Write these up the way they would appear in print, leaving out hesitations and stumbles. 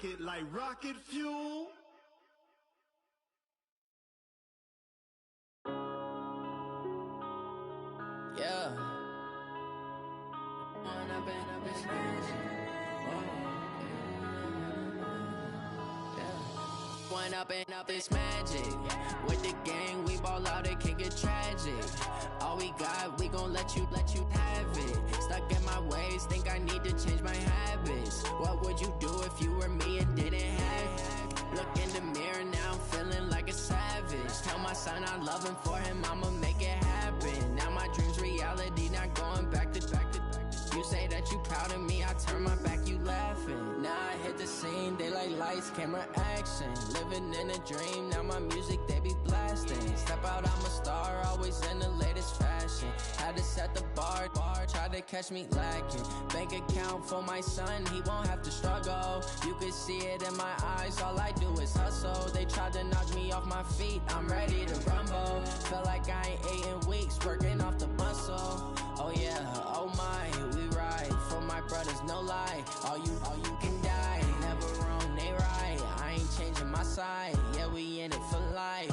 rocket like rocket fuel. Yeah. One up and up is magic. With the gang, we ball out, it can get tragic. All we got, we gon' let you have it. Stuck in my ways, think I need to change my habits. What would you do if you were me and didn't have it? Look in the mirror now, I'm feeling like a savage. Tell my son I love him, for him I'ma make it happen. Now my dream's reality, not going back to. You say that you proud of me, I turn my back, you laughing. Now I hit the scene, they like lights, camera, action. Living in a dream, now my music, they be blasting. Step out, I'm a star, always in the latest fashion. Had to set the bar, try to catch me lacking. Bank account for my son, he won't have to struggle. You can see it in my eyes, all I do is hustle. They tried to knock me off my feet, I'm ready to rumble. Felt like I ain't ate in weeks, working off the muscle. Oh yeah, oh my, we ride for my brothers, no lie. All you can die, never wrong, they right. I ain't changing my side, yeah, we in it for life.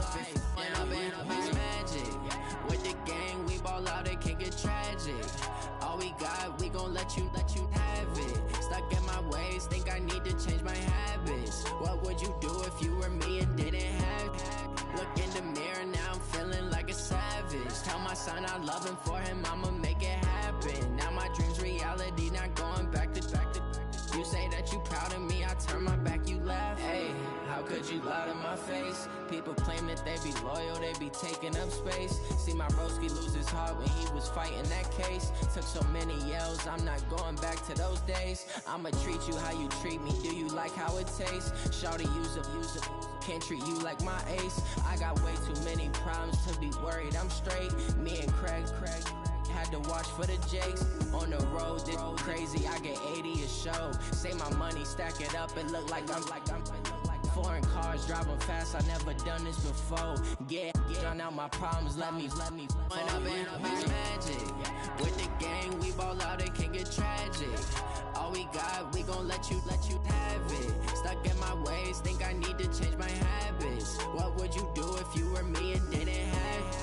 And up is magic. With the gang, we ball out, it can get tragic. All we got, we gon' let you have it. Stuck in my ways, think I need to change my habits. What would you do if you were me and didn't have it? Look in the mirror, now I'm feeling like a savage. Tell my son I love him, for him I'ma make it happen. Now my dream's reality, not going back to. You say that you proud of me, I turn my back, you laugh. Hey, how could you lie to my face? People claim that they be loyal, they be taking up space. See my broski lose his heart when he was fighting that case. Took so many yells, I'm not going back to those days. I'ma treat you how you treat me, do you like how it tastes? Shawty, use up, can't treat you like my ace. I got way too many problems to be worried, I'm straight. Me and Craig had to watch for the Jakes. On the road, this crazy, I get 80 a show. Say my money, stack it up, it look like I'm foreign cars, driving fast, I never done this before. Drown out my problems, let me One up is magic. With the gang, we ball out, it can get tragic. All we got, we gon' let you have it. Stuck in my ways, think I need to change my habits. What would you do if you were me and didn't have it?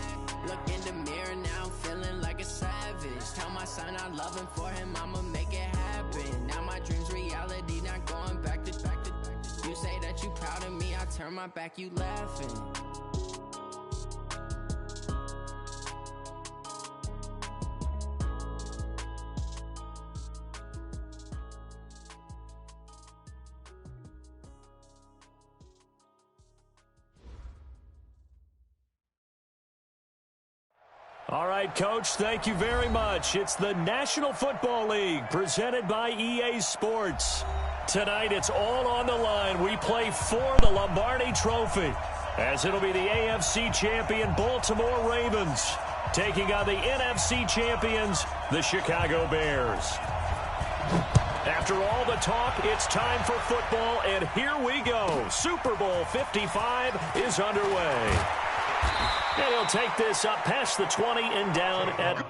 Look in the mirror, now I'm feeling like a savage. Tell my son I love him, for him I'ma make it happen. Now my dream's reality, not going back to. You say that you proud of me, I turn my back, you laughing. All right, Coach, thank you very much. It's the National Football League presented by EA Sports. Tonight, it's all on the line. We play for the Lombardi Trophy, as it'll be the AFC champion Baltimore Ravens taking on the NFC champions, the Chicago Bears. After all the talk, it's time for football, and here we go. Super Bowl 55 is underway. And he'll take this up past the 20 and down at...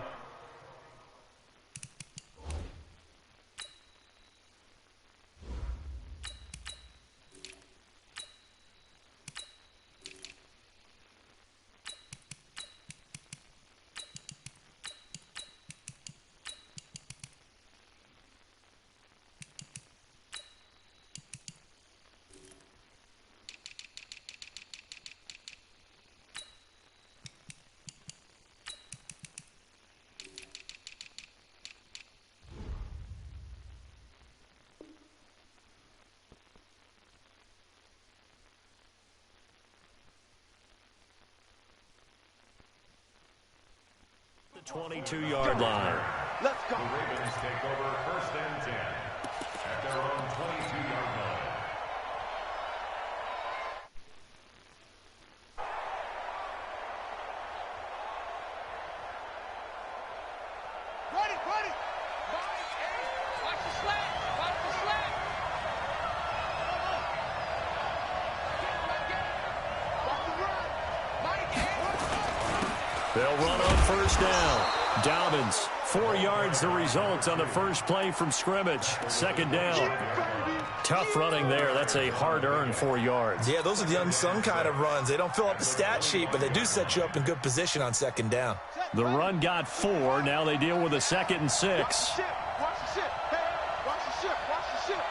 the 22-yard line. Let's go. The Ravens take over 1st and 10 at their own 22-yard line. Ready. Watch the slant. They'll run on 1st down. Dobbins, 4 yards the result on the first play from scrimmage. Second down. Tough running there. That's a hard-earned 4 yards. Yeah, those are the unsung kind of runs. They don't fill up the stat sheet, but they do set you up in good position on second down. The run got 4. Now they deal with a 2nd and 6. Watch the ship. Hey, watch the ship. Watch the ship.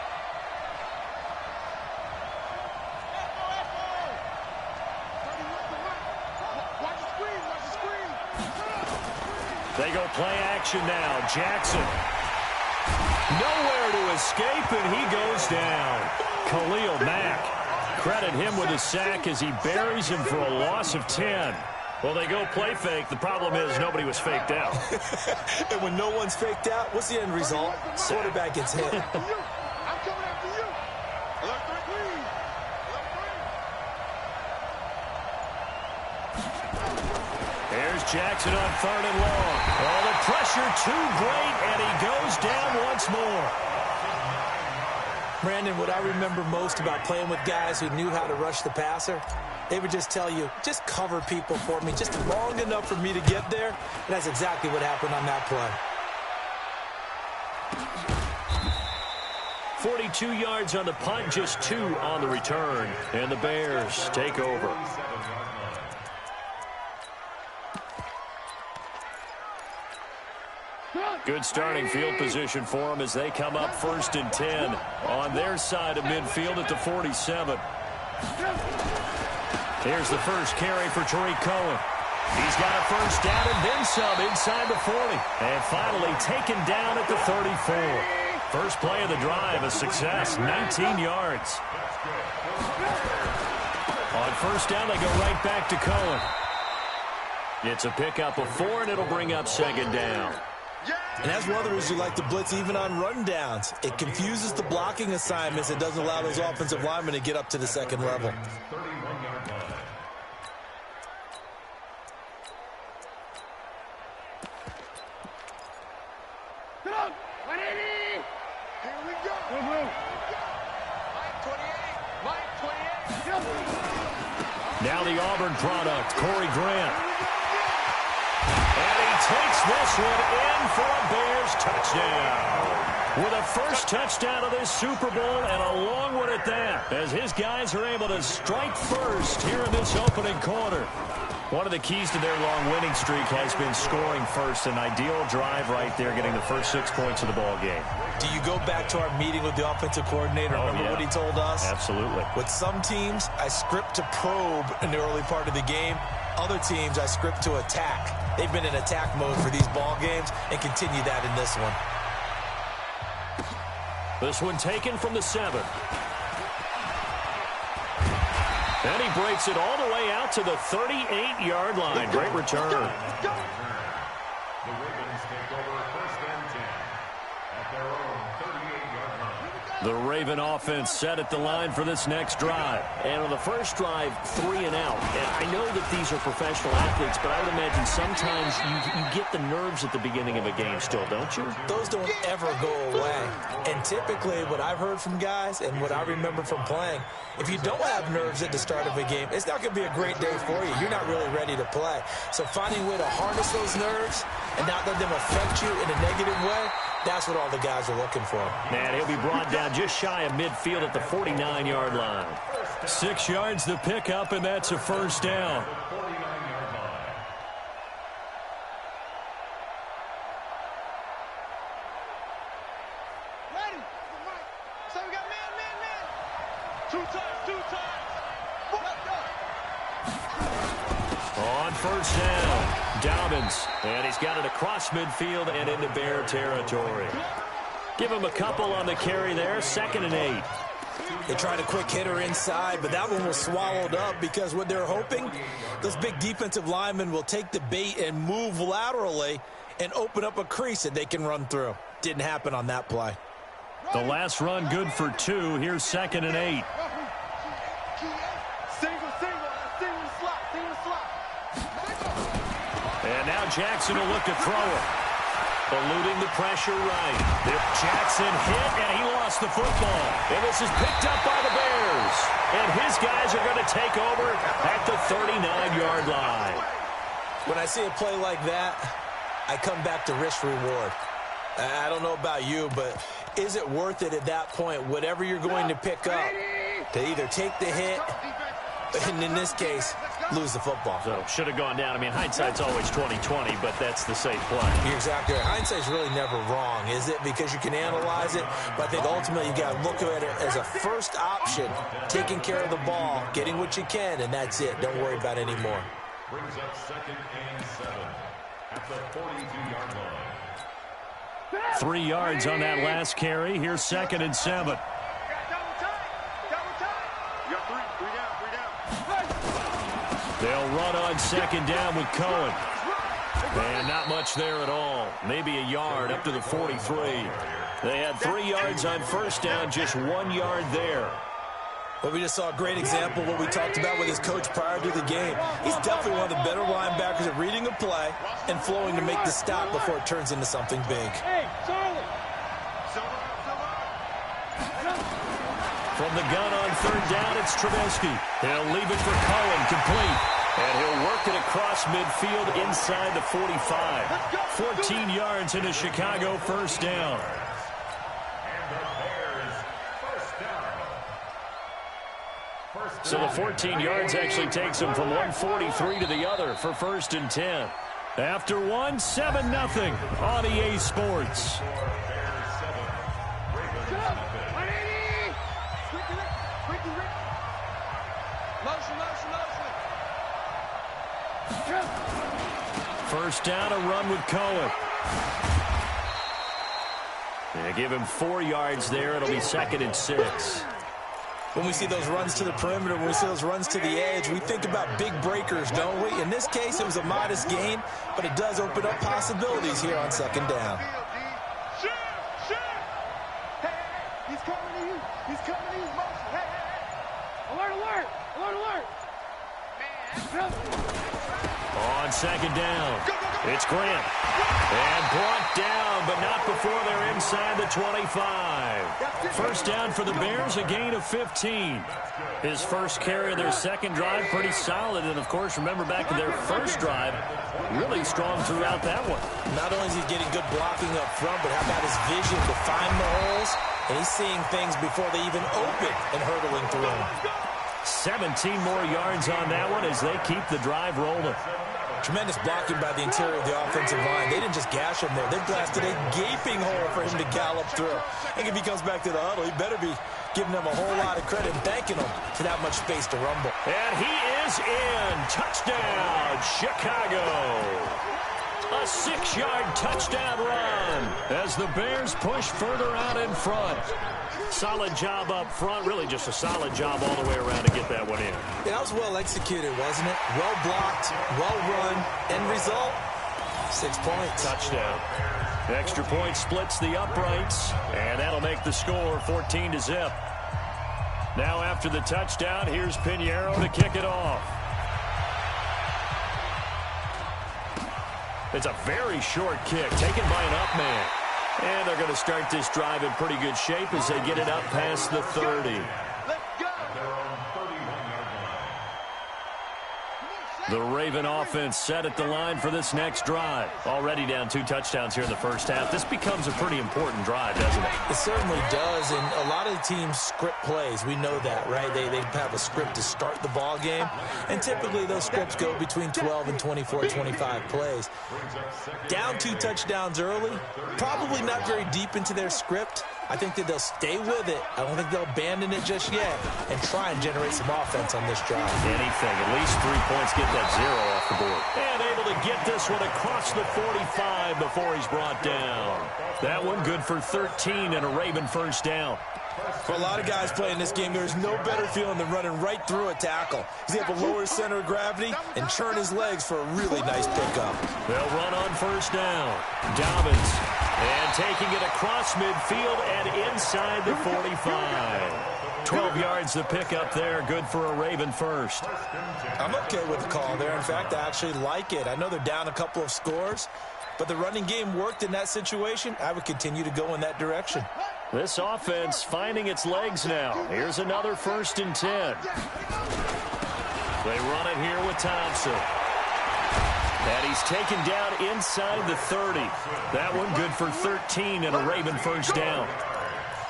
Watch the screen. Watch the screen. They go play action now. Jackson. Nowhere to escape, and he goes down. Khalil Mack. Credit him with a sack as he buries him for a loss of 10. Well, they go play fake. The problem is nobody was faked out. And when no one's faked out, what's the end result? Quarterback gets hit. I'm coming after you. Left three. There's Jackson on 3rd and long. Oh, the pressure too great, and he goes down once more. Brandon, what I remember most about playing with guys who knew how to rush the passer, they would just tell you, just cover people for me, just long enough for me to get there. And that's exactly what happened on that play. 42 yards on the punt, just 2 on the return. And the Bears take over. Good starting field position for them as they come up 1st and 10 on their side of midfield at the 47. Here's the first carry for Tariq Cohen. He's got a first down and then some inside the 40. And finally taken down at the 34. First play of the drive, a success, 19 yards. On first down, they go right back to Cohen. It's a pickup of 4, and it'll bring up 2nd down. And that's one of the reasons you like to blitz even on rundowns. It confuses the blocking assignments. It doesn't allow those offensive linemen to get up to the 2nd level. Here we go. Line 28. Now the Auburn product, Corey Grant. And he takes this one in for a Bears touchdown. With a first touchdown of this Super Bowl and a long one at that, as his guys are able to strike first here in this opening quarter. One of the keys to their long winning streak has been scoring first. An ideal drive right there, getting the first 6 points of the ball game. Do you go back to our meeting with the offensive coordinator? Remember what he told us? Absolutely. With some teams, I script to probe in the early part of the game. Other teams, I script to attack. They've been in attack mode for these ball games and continue that in this one. This one taken from the 7. And he breaks it all the way out to the 38-yard line. Great return. The Ravens take over 1st and 10 at their own 38-yard line. The Raven offense set at the line for this next drive. And on the first drive, 3 and out. And I know that these are professional athletes, but I would imagine sometimes you get the nerves at the beginning of a game still, don't you? Those don't ever go away. And typically what I've heard from guys and what I remember from playing, if you don't have nerves at the start of a game, it's not going to be a great day for you. You're not really ready to play. So finding a way to harness those nerves and not let them affect you in a negative way, that's what all the guys are looking for. And he'll be brought down just shy of midfield at the 49-yard line. 6 yards the pickup, and that's a first down. Ready. So we got man. 2 times. On first down, Dobbins, and he's got it across midfield and into Bear territory. Give him a couple on the carry there, 2nd and 8. They tried a quick hitter inside, but that one was swallowed up because what they're hoping, those big defensive linemen will take the bait and move laterally and open up a crease that they can run through. Didn't happen on that play. The last run good for 2. Here's 2nd and 8. Single slot. And now Jackson will look to throw it. Eluding the pressure right. Jackson hit, and he lost the football. And this is picked up by the Bears. And his guys are going to take over at the 39-yard line. When I see a play like that, I come back to risk-reward. I don't know about you, but is it worth it at that point, whatever you're going to pick up, to either take the hit, and in this case, lose the football? So, should have gone down. I mean, hindsight's always 20/20, but that's the safe play. You're exactly right. Hindsight's really never wrong, is it? Because you can analyze it, but I think ultimately you got to look at it as a first option, taking care of the ball, getting what you can, and that's it. Don't worry about it anymore. Brings up 2nd and 7 at the 42-yard line. 3 yards on that last carry. Here's 2nd and 7. They'll run on 2nd down with Cohen. And not much there at all. Maybe a yard up to the 43. They had 3 yards on 1st down, just 1 yard there. But we just saw a great example of what we talked about with his coach prior to the game. He's definitely one of the better linebackers at reading a play and flowing to make the stop before it turns into something big. From the gun on 3rd down, it's Trubisky. He'll leave it for Cohen, complete. And he'll work it across midfield inside the 45. 14 yards into Chicago, 1st down. So the 14 yards actually takes him from 143 to the other for 1st and 10. After 1, 7-0 on EA Sports. First down, a run with Cohen. They give him 4 yards there. It'll be 2nd and 6. When we see those runs to the perimeter, when we see those runs to the edge, we think about big breakers, don't we? In this case, it was a modest gain, but it does open up possibilities here on 2nd down. He's coming to you. He's coming to you. Alert, alert. Alert, alert. On 2nd down, it's Grant. And brought down, but not before they're inside the 25. 1st down for the Bears, a gain of 15. His first carry of their 2nd drive, pretty solid. And, of course, remember back to their 1st drive, really strong throughout that one. Not only is he getting good blocking up front, but how about his vision to find the holes? And he's seeing things before they even open and hurtling through them. 17 more yards on that one as they keep the drive rolling. Tremendous blocking by the interior of the offensive line. They didn't just gash him there. They blasted a gaping hole for him to gallop through. I think if he comes back to the huddle, he better be giving them a whole lot of credit and thanking them for that much space to rumble. And he is in. Touchdown, Chicago. A 6-yard touchdown run as the Bears push further out in front. Solid job up front, really just a solid job all the way around to get that one in. Yeah, that was well executed, wasn't it? Well blocked, well run, end result, 6 points. Touchdown. Extra point splits the uprights, and that'll make the score 14-0. Now after the touchdown, here's Pinheiro to kick it off. It's a very short kick, taken by an up man. And they're going to start this drive in pretty good shape as they get it up past the 30. The Raven offense set at the line for this next drive. Already down 2 touchdowns here in the 1st half. This becomes a pretty important drive, doesn't it? It certainly does, and a lot of the teams script plays. We know that, right? They have a script to start the ball game, and typically those scripts go between 12 and 24, 25 plays. Down 2 touchdowns early, probably not very deep into their script. I think that they'll stay with it. I don't think they'll abandon it just yet and try and generate some offense on this drive. Anything, at least 3 points, get that 0 off the board. And able to get this one across the 45 before he's brought down. That one good for 13 and a Raven 1st down. For a lot of guys playing this game, there's no better feeling than running right through a tackle. He's able to lower his center of gravity and churn his legs for a really nice pickup. They'll run on 1st down. Dobbins. And taking it across midfield and inside the 45. 12 yards the pickup there. Good for a Raven 1st. I'm okay with the call there. In fact, I actually like it. I know they're down a couple of scores, but the running game worked in that situation. I would continue to go in that direction. This offense finding its legs now. Here's another 1st and 10. They run it here with Thompson. And he's taken down inside the 30. That one good for 13 and a Raven first down.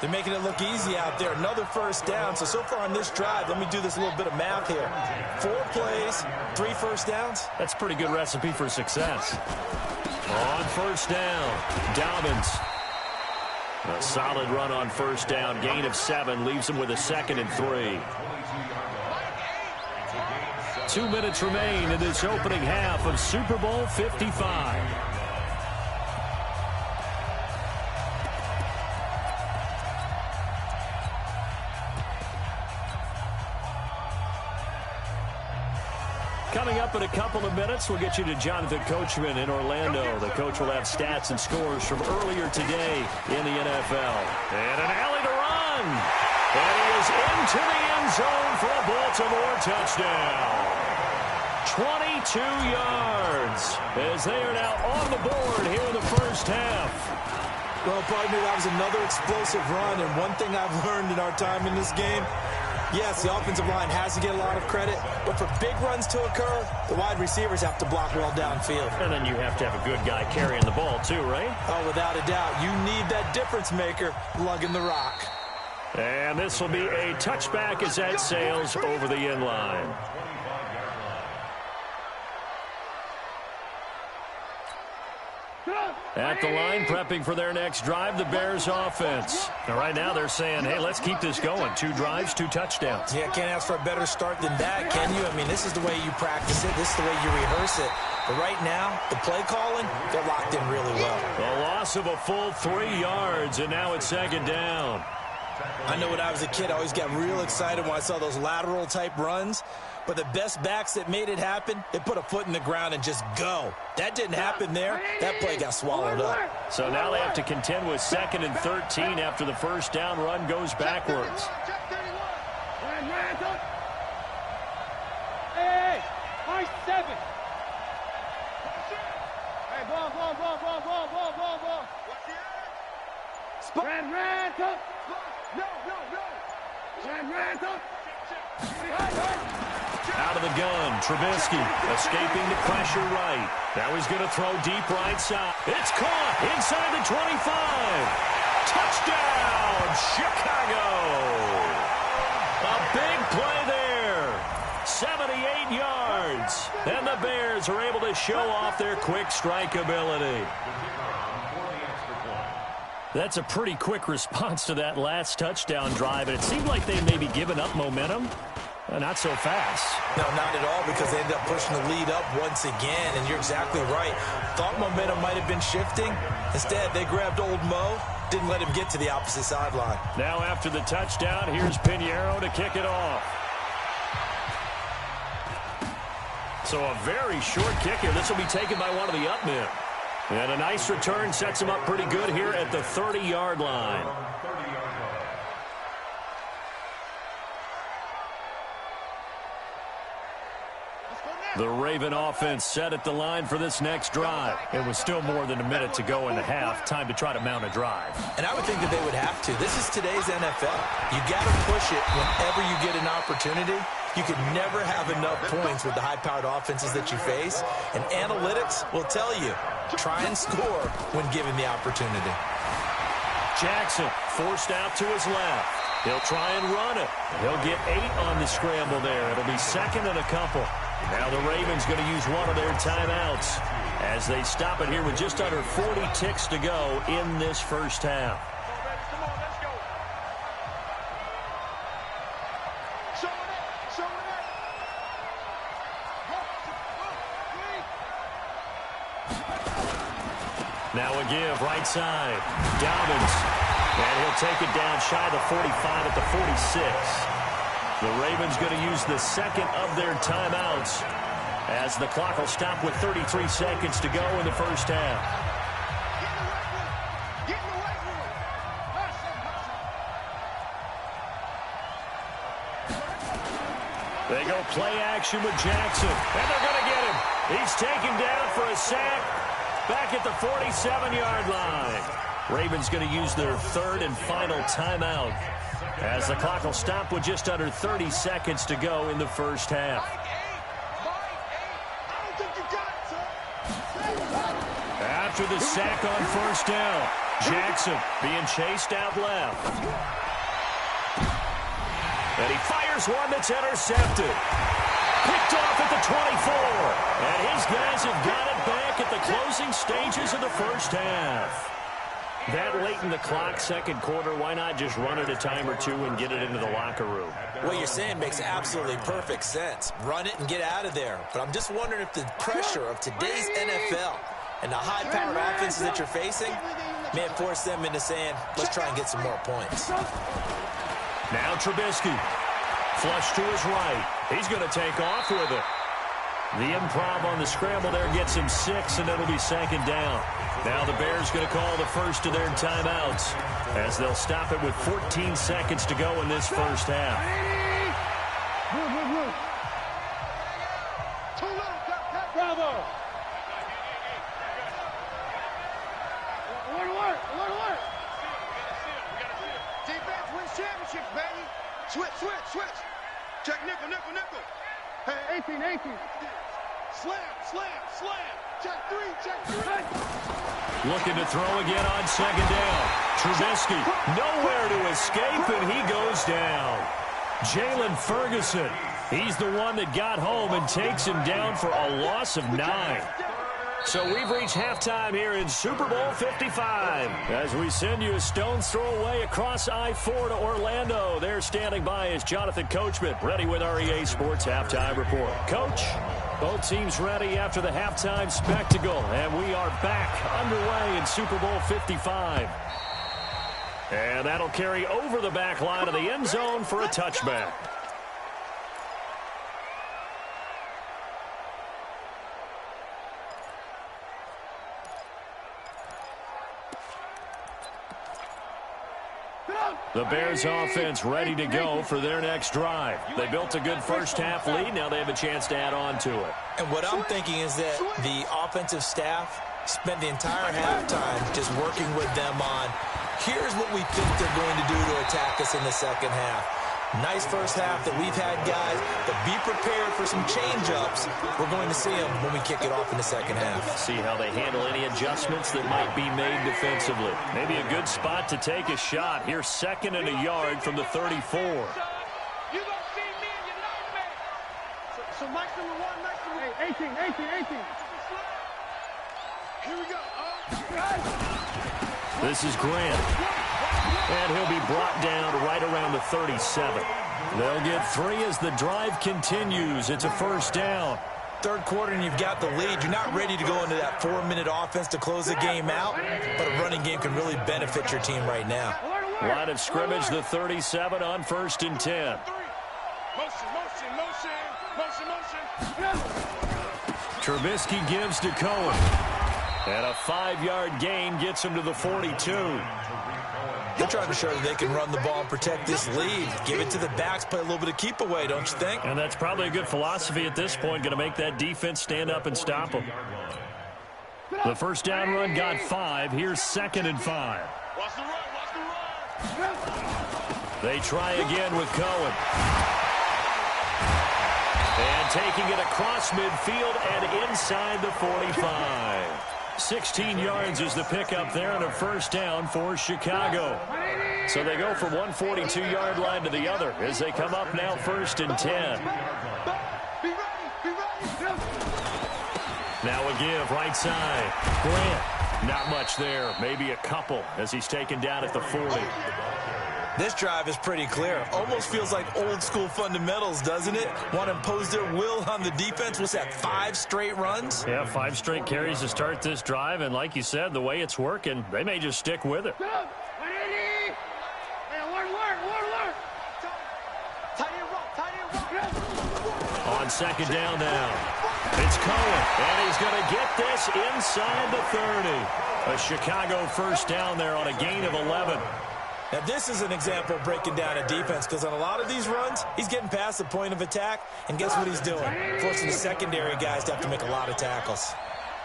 They're making it look easy out there. Another first down. So far on this drive, let me do this little bit of math here. 4 plays, 3 first downs. That's a pretty good recipe for success. On first down, Dobbins. A solid run on first down. Gain of 7 leaves him with a 2nd and 3. 2 minutes remain in this opening half of Super Bowl 55. Coming up in a couple of minutes, we'll get you to Jonathan Coachman in Orlando. The coach will have stats and scores from earlier today in the NFL. And an alley to run. And he is into the end zone for a Baltimore touchdown. 22 yards as they are now on the board here in the first half. Well, pardon me, that was another explosive run. And one thing I've learned in our time in this game, yes, the offensive line has to get a lot of credit, but for big runs to occur, the wide receivers have to block well downfield. And then you have to have a good guy carrying the ball too, right? Oh, without a doubt. You need that difference maker lugging the rock. And this will be a touchback as that sails over the end line. At the line, prepping for their next drive, the Bears offense. Now, right now, they're saying, hey, let's keep this going. 2 drives, 2 touchdowns. Yeah, can't ask for a better start than that, can you? I mean, this is the way you practice it. This is the way you rehearse it. But right now, the play calling, they're locked in really well. The loss of a full 3 yards, and now it's 2nd down. I know when I was a kid, I always got real excited when I saw those lateral-type runs. But the best backs that made it happen, they put a foot in the ground and just go. That didn't happen there. That play got swallowed up. So now they have to contend with 2nd and 13 after the first down run goes backwards. Hey, high 7. Hey, ball. Ran, come. No. Ran, Out of the gun, Trubisky escaping the pressure right. Now he's going to throw deep right side. It's caught inside the 25. Touchdown, Chicago. A big play there. 78 yards. And the Bears are able to show off their quick strike ability. That's a pretty quick response to that last touchdown drive, and it seemed like they may be giving up momentum. Not so fast. No, not at all, because they ended up pushing the lead up once again, and you're exactly right. Thought momentum might have been shifting. Instead, they grabbed old Mo, didn't let him get to the opposite sideline. Now after the touchdown, here's Pinheiro to kick it off. So a very short kick here. This will be taken by one of the up men. And a nice return sets him up pretty good here at the 30-yard line. The Raven offense set at the line for this next drive. It was still more than a minute to go in the half. Time to try to mount a drive. And I would think that they would have to. This is today's NFL. You got to push it whenever you get an opportunity. You can never have enough points with the high-powered offenses that you face. And analytics will tell you, try and score when given the opportunity. Jackson forced out to his left. He'll try and run it. He'll get 8 on the scramble there. It'll be 2nd and a couple. Now the Ravens going to use one of their timeouts as they stop it here with just under 40 ticks to go in this first half. Now a give, right side. Dobbins. And he'll take it down shy of the 45 at the 46. The Ravens going to use the 2nd of their timeouts as the clock will stop with 33 seconds to go in the first half. They go play action with Jackson. And they're going to get him. He's taken down for a sack back at the 47-yard line. Ravens going to use their 3rd and final timeout as the clock will stop with just under 30 seconds to go in the first half. after the sack on first down. Jackson being chased out left. And he fires one that's intercepted. Picked off at the 24. And his guys have got it back at the closing stages of the first half. That late in the clock, second quarter, why not just run it a time or two and get it into the locker room? What you're saying makes absolutely perfect sense. Run it and get out of there. But I'm just wondering if the pressure of today's NFL and the high-powered offenses that you're facing may force them into saying, let's try and get some more points. Now Trubisky. Flush to his right. He's going to take off with it. The improv on the scramble there gets him 6, and it'll be second down. Now the Bears going to call the first of their timeouts as they'll stop it with 14 seconds to go in this first half. Bravo! Alert! Alert! Defense wins championships, baby! Switch! Check nickel! Hey, 18! Slam! Check three! Looking to throw again on second down. Trubisky, nowhere to escape, and he goes down. Jalen Ferguson, he's the one that got home and takes him down for a loss of 9. So we've reached halftime here in Super Bowl 55. As we send you a stone's throw away across I-4 to Orlando. There standing by is Jonathan Coachman, ready with our EA Sports Halftime Report. Coach, both teams ready after the halftime spectacle, and we are back underway in Super Bowl 55. And that'll carry over the back line of the end zone for a touchback. The Bears offense ready to go for their next drive. They built a good first half lead. Now they have a chance to add on to it. And what I'm thinking is that the offensive staff spent the entire halftime just working with them on, here's what we think they're going to do to attack us in the second half. Nice first half that we've had, guys, but be prepared for some change-ups. We're going to see them when we kick it off in the second half. See how they handle any adjustments that might be made defensively. Maybe a good spot to take a shot. Here's second and a yard from the 34. You gonna see me and you know me. So Mike's number 1, Mike's number 18. Here we go. This is Grant. And he'll be brought down right around the 37. They'll get 3 as the drive continues. It's a first down. Third quarter and you've got the lead. You're not ready to go into that 4-minute offense to close the game out, but a running game can really benefit your team right now. Line of scrimmage, the 37 on 1st and 10. Motion. Trubisky gives to Cohen. And a 5-yard gain gets him to the 42. They're trying to show that they can run the ball and protect this lead. Give it to the backs, play a little bit of keep away, don't you think? And that's probably a good philosophy at this point, going to make that defense stand up and stop them. The first down run got 5. Here's 2nd and 5. Watch the run. They try again with Cohen. And taking it across midfield and inside the 45. 16 yards is the pickup there and a first down for Chicago. So they go from one 42-yard line to the other as they come up now 1st and 10. Now a give right side. Grant, not much there, maybe a couple as he's taken down at the 40. This drive is pretty clear. Almost feels like old school fundamentals, doesn't it? Want to impose their will on the defense. What's that, 5 straight runs? Yeah, 5 straight carries to start this drive. And like you said, the way it's working, they may just stick with it. On second down now. It's Cohen, and he's going to get this inside the 30. A Chicago first down there on a gain of 11. Now, this is an example of breaking down a defense because on a lot of these runs, he's getting past the point of attack, and guess what he's doing? Forcing the secondary guys to have to make a lot of tackles.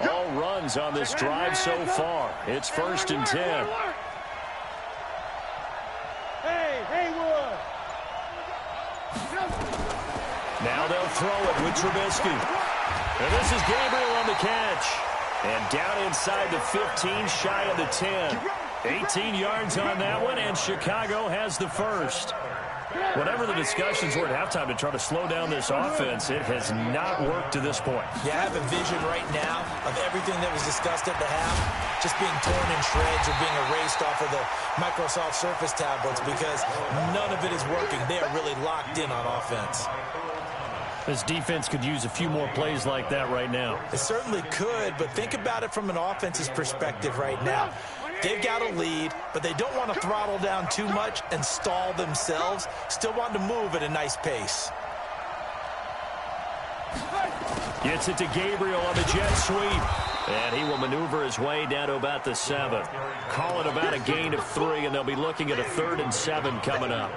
All runs on this drive so far. It's 1st and 10. Hey, Haywood. Now they'll throw it with Trubisky. And this is Gabriel on the catch. And down inside the 15, shy of the 10. 18 yards on that one, and Chicago has the first. Whatever the discussions were at halftime to try to slow down this offense, it has not worked to this point. Yeah, I have a vision right now of everything that was discussed at the half just being torn in shreds or being erased off of the Microsoft Surface tablets because none of it is working. They are really locked in on offense. This defense could use a few more plays like that right now. It certainly could, but think about it from an offense's perspective right now. They've got a lead, but they don't want to throttle down too much and stall themselves. Still want to move at a nice pace. Gets it to Gabriel on the jet sweep. And he will maneuver his way down to about the 7. Call it about a gain of 3, and they'll be looking at a 3rd and 7 coming up.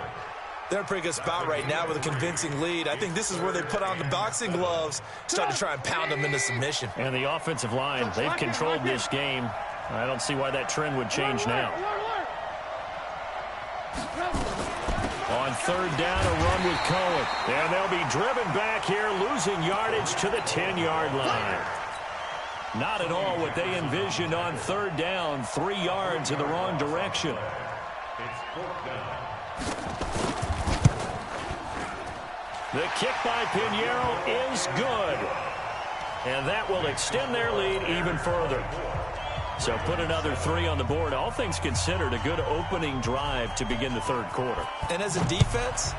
They're in a pretty good spot right now with a convincing lead. I think this is where they put on the boxing gloves, start to try and pound them into submission. And the offensive line, they've controlled this game. I don't see why that trend would change now. On 3rd down, a run with Cohen. And they'll be driven back here, losing yardage to the 10-yard line. Not at all what they envisioned on 3rd down. 3 yards in the wrong direction. It's 4th down. The kick by Pinheiro is good. And that will extend their lead even further. So put another 3 on the board. All things considered, a good opening drive to begin the 3rd quarter. And as a defense,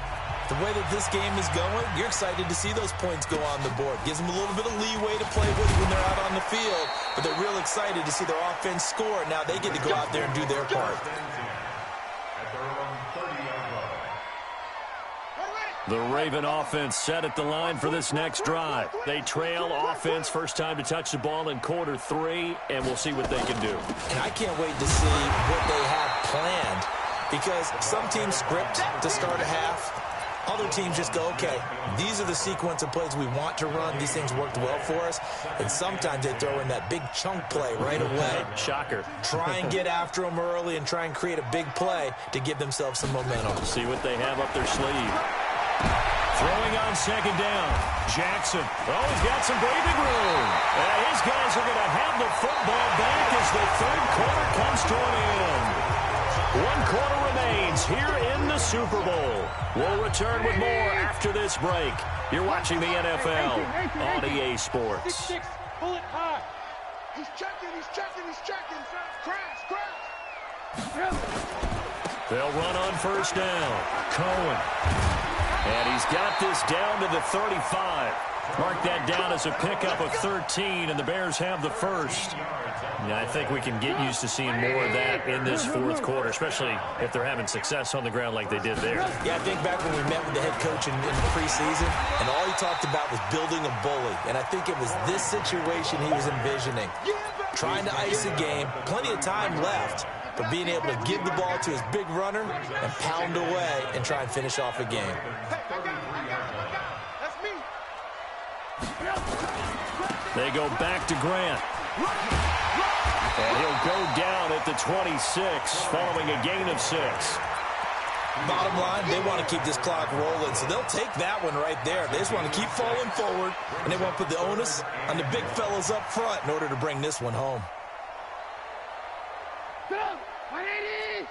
the way that this game is going, you're excited to see those points go on the board. Gives them a little bit of leeway to play with when they're out on the field. But they're real excited to see their offense score. Now they get to go out there and do their part. At their own 30-yard line. The Raven offense set at the line for this next drive. They trail offense, first time to touch the ball in quarter 3, and we'll see what they can do. And I can't wait to see what they have planned, because some teams script to start a half. Other teams just go, okay, these are the sequence of plays we want to run. These things worked well for us. And sometimes they throw in that big chunk play right away. Shocker. Try and get after them early and try and create a big play to give themselves some momentum. See what they have up their sleeve. Throwing on 2nd down. Jackson. Oh, he's got some breathing room. And his guys are going to have the football back as the 3rd quarter comes to an end. 1 quarter remains here in the Super Bowl. We'll return with more after this break. You're watching the NFL on EA Sports. 6-6, pull it high. He's checking. Crash. They'll run on 1st down. Cohen. And he's got this down to the 35. Mark that down as a pickup of 13, and the Bears have the first. Yeah, I think we can get used to seeing more of that in this 4th quarter, especially if they're having success on the ground like they did there. Yeah, I think back when we met with the head coach in the preseason, and all he talked about was building a bully. And I think it was this situation he was envisioning. Trying to ice a game, plenty of time left, but being able to give the ball to his big runner and pound away and try and finish off a game. That's me. They go back to Grant. And he'll go down at the 26 following a gain of 6. Bottom line, they want to keep this clock rolling, so they'll take that one right there. They just want to keep falling forward, and they want to put the onus on the big fellas up front in order to bring this one home. Go! 180!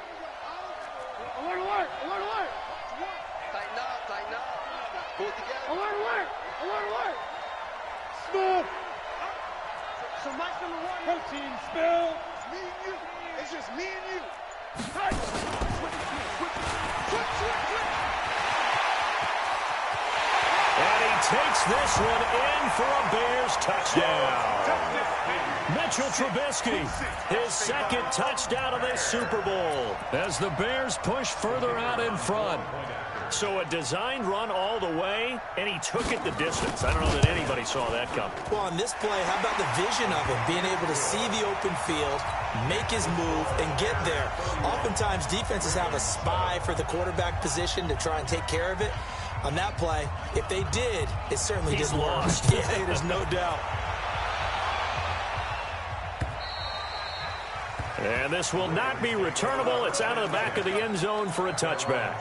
Alert! Tighten up. Pull it together. Alert! Smooth! So Mike number 1. Protein spill. It's me and you. It's just me and you. Tight. Switch. And he takes this one in for a Bears touchdown. Mitchell Trubisky, his 2nd touchdown of this Super Bowl as the Bears push further out in front. So a designed run all the way, and he took it the distance. I don't know that anybody saw that coming. Well, on this play, how about the vision of him, being able to see the open field, make his move, and get there. Oftentimes, defenses have a spy for the quarterback position to try and take care of it. On that play, if they did, it certainly didn't work. Yeah, there's no doubt. And this will not be returnable. It's out of the back of the end zone for a touchback.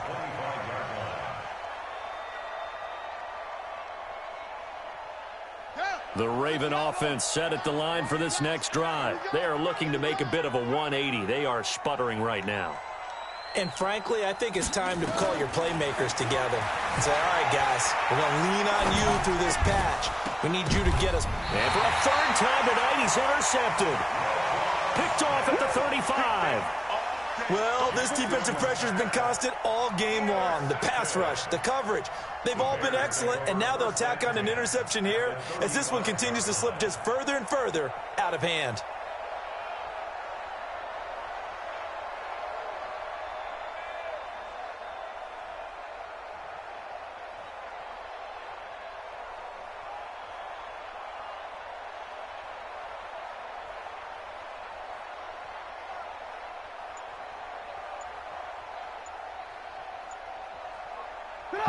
Yeah. The Raven offense set at the line for this next drive. They are looking to make a bit of a 180. They are sputtering right now. And frankly, I think it's time to call your playmakers together and say, all right, guys, we're going to lean on you through this patch. We need you to get us. And for a third time tonight, he's intercepted. Picked off at the 35. Well, this defensive pressure has been constant all game long. The pass rush, the coverage, they've all been excellent, and now they'll tack on an interception here as this one continues to slip just further and further out of hand.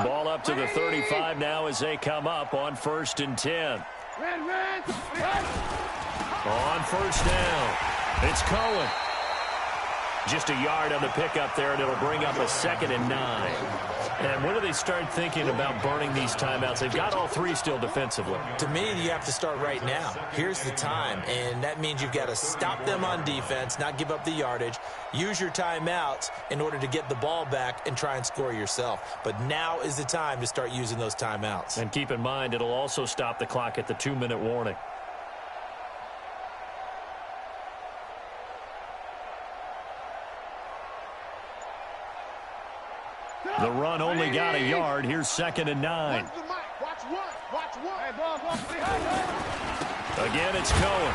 Ball up to the 35 now as they come up on 1st and 10. On 1st down, it's Cohen. Just a yard on the pickup there, and it'll bring up a 2nd and 9. And when do they start thinking about burning these timeouts? They've got all 3 still defensively. To me, you have to start right now. Here's the time, and that means you've got to stop them on defense, not give up the yardage, use your timeouts in order to get the ball back and try and score yourself. But now is the time to start using those timeouts. And keep in mind, it'll also stop the clock at the 2-minute warning. The run only got a yard. Here's 2nd and 9. Again, it's Cohen.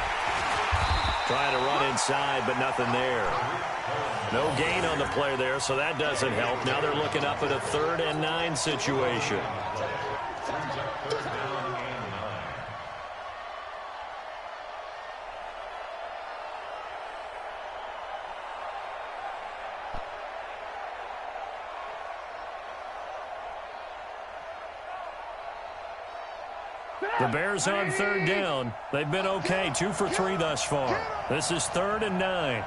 Trying to run inside, but nothing there. No gain on the play there, so that doesn't help. Now they're looking up at a 3rd and 9 situation. The Bears on 3rd down. They've been okay, 2 for 3 thus far. This is 3rd and 9.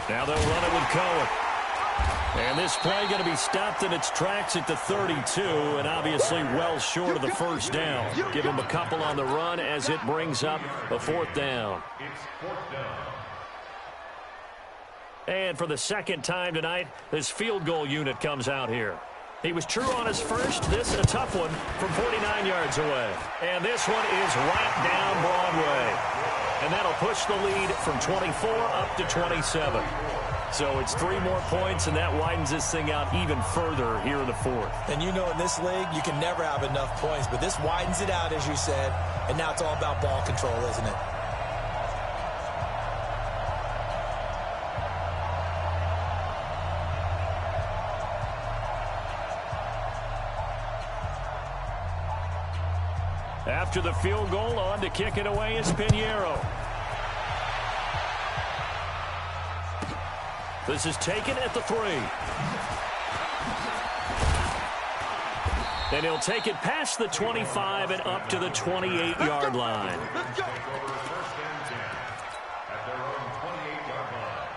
Now they'll run it with Cohen. And this play going to be stopped in its tracks at the 32, and obviously well short of the 1st down. Give them a couple on the run as it brings up a 4th down. And for the 2nd time tonight, this field goal unit comes out here. He was true on his first. This a tough one from 49 yards away. And this one is right down Broadway. And that'll push the lead from 24 up to 27. So it's 3 more points, and that widens this thing out even further here in the 4th. And you know in this league, you can never have enough points, but this widens it out, as you said, and now it's all about ball control, isn't it? After the field goal, on to kick it away is Pinheiro. This is taken at the 3. And he'll take it past the 25 and up to the 28-yard line. Let's go. First and 10 at their own 28-yard line.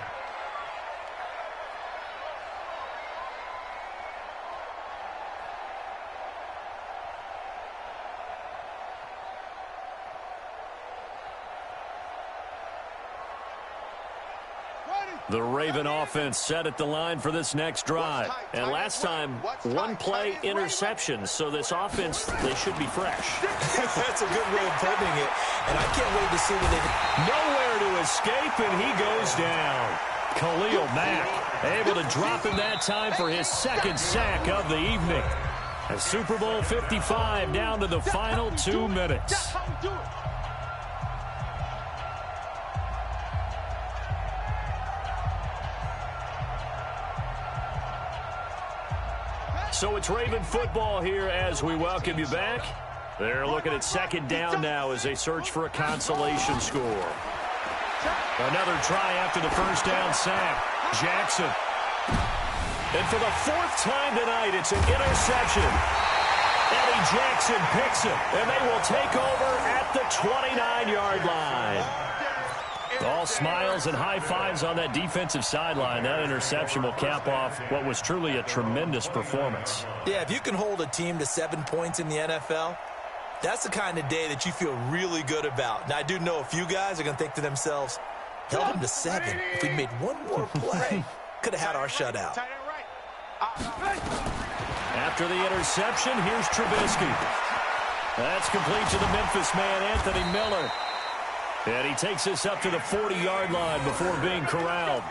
The Raven offense set at the line for this next drive. And last time, 1 play interception. So this offense, they should be fresh. That's a good way of putting it. And I can't wait to see what they do. Nowhere to escape, and he goes down. Khalil Mack able to drop him that time for his 2nd sack of the evening. A Super Bowl 55 down to the final 2 minutes. So it's Raven football here as we welcome you back. They're looking at 2nd down now as they search for a consolation score. Another try after the 1st down sack. Jackson. And for the 4th time tonight, it's an interception. Eddie Jackson picks it, and they will take over at the 29-yard line. All smiles and high fives on that defensive sideline. That interception will cap off what was truly a tremendous performance. Yeah, if you can hold a team to 7 points in the NFL, that's the kind of day that you feel really good about. Now, I do know a few guys are going to think to themselves, held them to 7. If we'd made one more play, could have had our shutout. After the interception, here's Trubisky. That's complete to the Memphis man, Anthony Miller. And he takes us up to the 40-yard line before being corralled.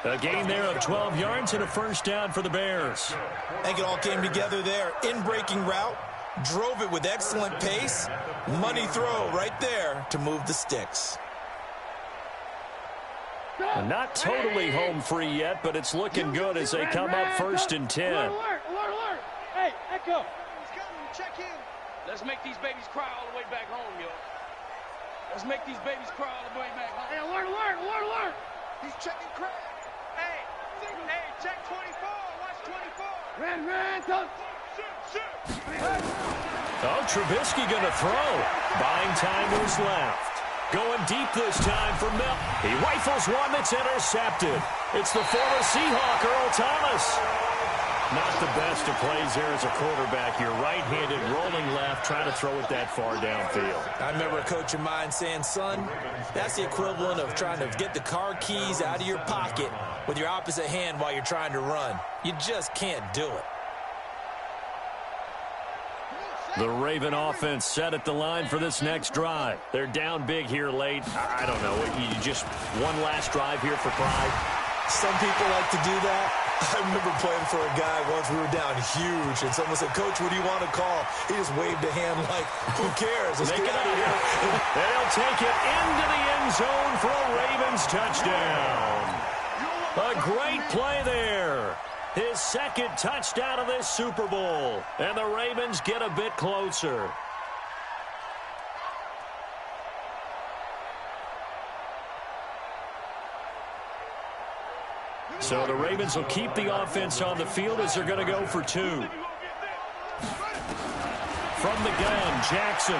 A gain there of 12 yards and a first down for the Bears. I think it all came together there. In-breaking route, drove it with excellent pace. Money throw right there to move the sticks. And not totally home free yet, but it's looking good as they come up 1st and 10. Alert. Hey, Echo. He's coming. Check in. Let's make these babies cry all the way back home, yo. Let's make these babies cry all the way back home. Hey, alert. He's checking crack. Hey, check 24. Watch 24. Red, shoot. Oh, Trubisky going to throw. Buying time to his left. Going deep this time for Mill. He rifles one that's intercepted. It's the former Seahawk, Earl Thomas. Not the best of plays there as a quarterback. You're right-handed, rolling left, trying to throw it that far downfield. I remember a coach of mine saying, son, that's the equivalent of trying to get the car keys out of your pocket with your opposite hand while you're trying to run. You just can't do it. The Raven offense set at the line for this next drive. They're down big here late. I don't know. You just one last drive here for pride. Some people like to do that. I remember playing for a guy once. We were down huge, and someone said, Coach, what do you want to call? He just waved a hand like, who cares? Let's get out of here. They'll take it into the end zone for a Ravens touchdown. A great play there. His second touchdown of this Super Bowl. And the Ravens get a bit closer. So the Ravens will keep the offense on the field as they're going to go for 2. From the gun, Jackson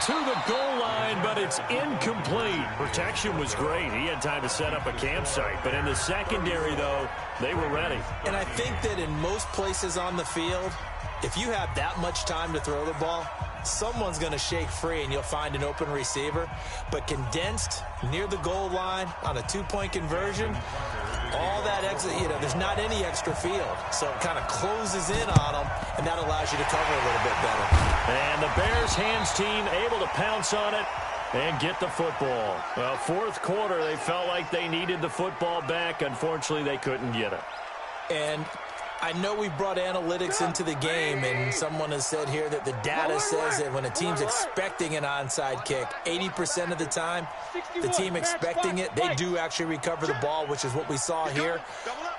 to the goal line, but it's incomplete. Protection was great. He had time to set up a campsite. But in the secondary, though, they were ready. And I think that in most places on the field, if you have that much time to throw the ball, someone's going to shake free and you'll find an open receiver. But condensed near the goal line on a 2-point conversion, all that extra, there's not any extra field. So it kind of closes in on them, and that allows you to cover a little bit better. And the Bears hands team able to pounce on it and get the football. Well, 4th quarter, they felt like they needed the football back. Unfortunately, they couldn't get it. And I know we brought analytics into the game, and someone has said here that the data says that when a team's expecting an onside kick, 80% of the time, the team expecting it, they do actually recover the ball, which is what we saw here.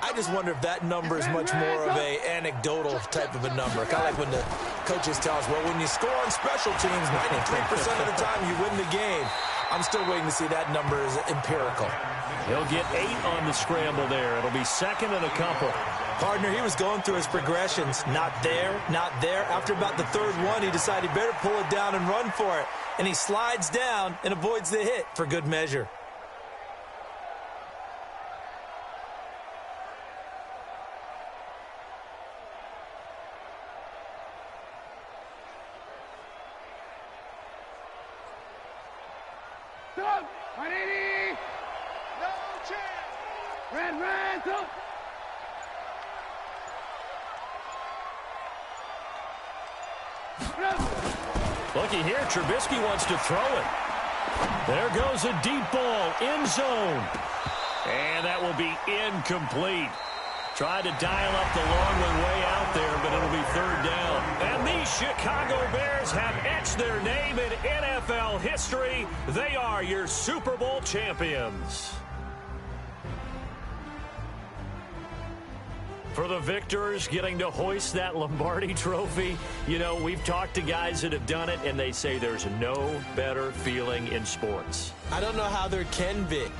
I just wonder if that number is much more of a anecdotal type of a number. Kind of like when the coaches tell us, well, when you score on special teams, 93% of the time you win the game. I'm still waiting to see that number is empirical. He'll get 8 on the scramble there. It'll be 2nd and a couple. Partner, he was going through his progressions. Not there, not there. After about the 3rd one, he decided he better pull it down and run for it. And he slides down and avoids the hit for good measure. No chance. Red, go. Looky here, Trubisky wants to throw it. There goes a deep ball, end zone. And that will be incomplete. Tried to dial up the long one way out there, but it'll be 3rd down. And the Chicago Bears have etched their name in NFL history. They are your Super Bowl champions. For the victors, getting to hoist that Lombardi trophy, we've talked to guys that have done it, and they say there's no better feeling in sports. I don't know how there can be.